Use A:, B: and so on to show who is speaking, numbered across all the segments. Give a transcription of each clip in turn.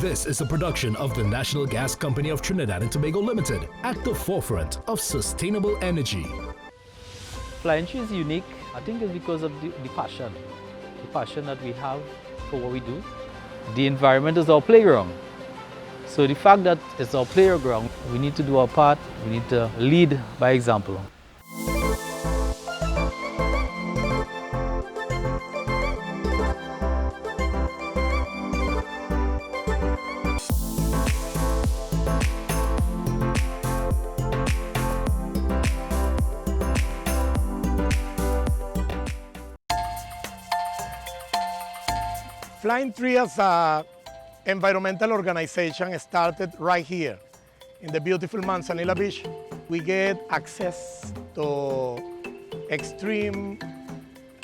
A: This is a production of the National Gas Company of Trinidad and Tobago Limited, at the forefront of sustainable energy.
B: Flying Tree is unique, I think it's because of the passion that we have for what we do. The environment is our playground. So the fact that it's our playground, we need to do our part, we need to lead by example.
C: Flying Tree as an environmental organization started right here in the beautiful Manzanilla Beach. We get access to extreme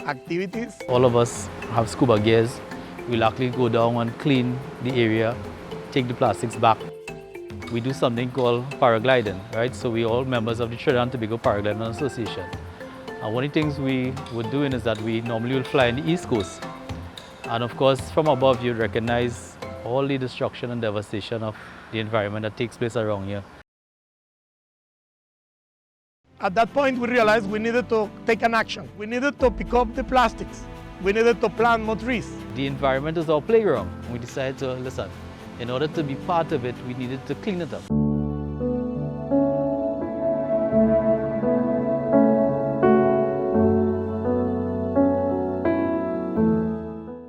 C: activities.
B: All of us have scuba gears. We'll actually go down and clean the area, take the plastics back. We do something called paragliding, right? So we're all members of the Trinidad and Tobago Paragliding Association. And one of the things we were doing is that we normally will fly in the East Coast. And of course, from above, you recognize all the destruction and devastation of the environment that takes place around here.
C: At that point, we realized we needed to take an action. We needed to pick up the plastics. We needed to plant more trees.
B: The environment is our playground. We decided to, listen, in order to be part of it, we needed to clean it up.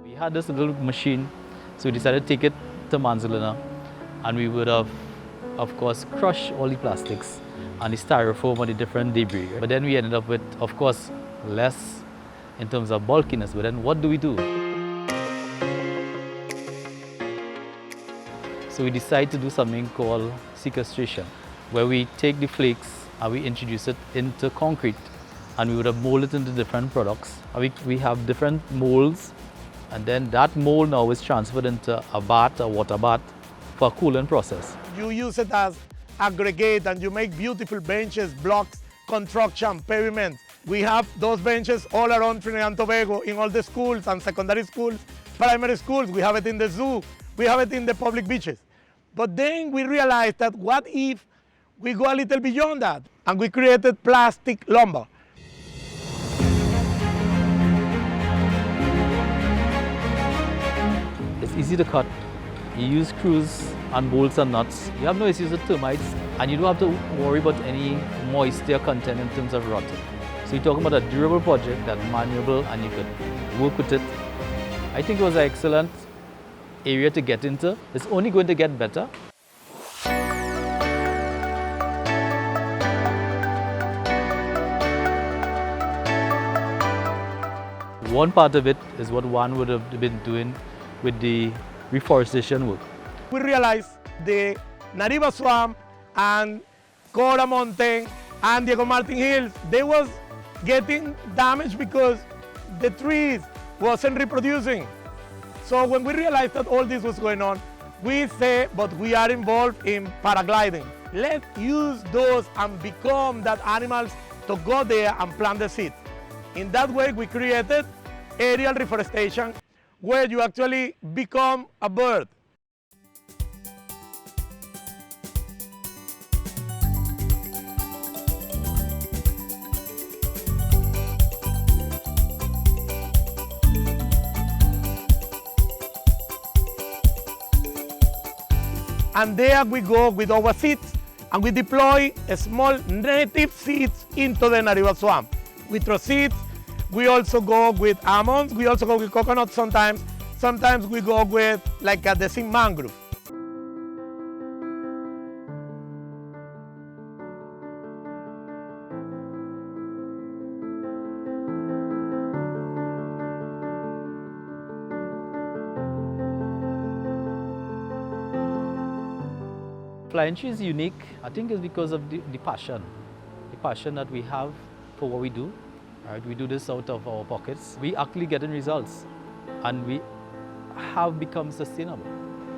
B: We had this little machine, so we decided to take it to Manzanilla, and we would have, of course, crushed all the plastics and the styrofoam and the different debris. But then we ended up with, of course, less in terms of bulkiness. But then what do we do? So we decided to do something called sequestration, where we take the flakes and we introduce it into concrete, and we would have molded it into different products. And we have different molds, and then that mold now is transferred into a bath, a water bath, for a cooling process.
C: You use it as aggregate and you make beautiful benches, blocks, construction, pavements. We have those benches all around Trinidad and Tobago in all the schools and secondary schools, primary schools. We have it in the zoo. We have it in the public beaches. But then we realized that what if we go a little beyond that and we created plastic lumber.
B: It's easy to cut. You use screws and bolts and nuts. You have no issues with termites, and you don't have to worry about any moisture content in terms of rotting. So you're talking about a durable project that's maneuverable and you could work with it. I think it was an excellent area to get into. It's only going to get better. One part of it is what one would have been doing with the reforestation work.
C: We realized the Nariva Swamp and Cora Mountain and Diego Martin Hills, they was getting damaged because the trees wasn't reproducing. So when we realized that all this was going on, we say, but we are involved in paragliding. Let's use those and become that animals to go there and plant the seed. In that way, we created aerial reforestation, where you actually become a bird. And there we go with our seeds, and we deploy a small native seeds into the Nariva Swamp. We throw seeds. We also go with almonds. We also go with coconuts sometimes. Sometimes we go with like a desert mangrove.
B: Flying Tree is unique, I think it's because of the passion that we have for what we do. Right? We do this out of our pockets. We actually getting results, and we have become sustainable.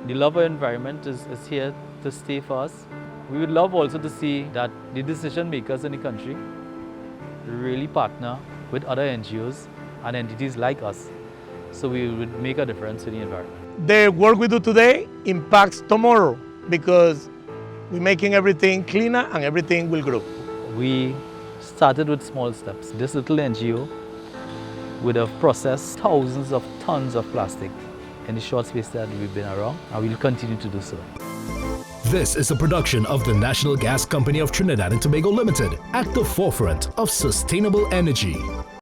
B: The love of environment is here to stay for us. We would love also to see that the decision makers in the country really partner with other NGOs and entities like us, so we would make a difference in the environment.
C: the work we do today impacts tomorrow because we're making everything cleaner and everything will grow.
B: We started with small steps. This little NGO would have processed thousands of tons of plastic in the short space that we've been around, and we'll continue to do so.
A: This is a production of the National Gas Company of Trinidad and Tobago Limited, at the forefront of sustainable energy.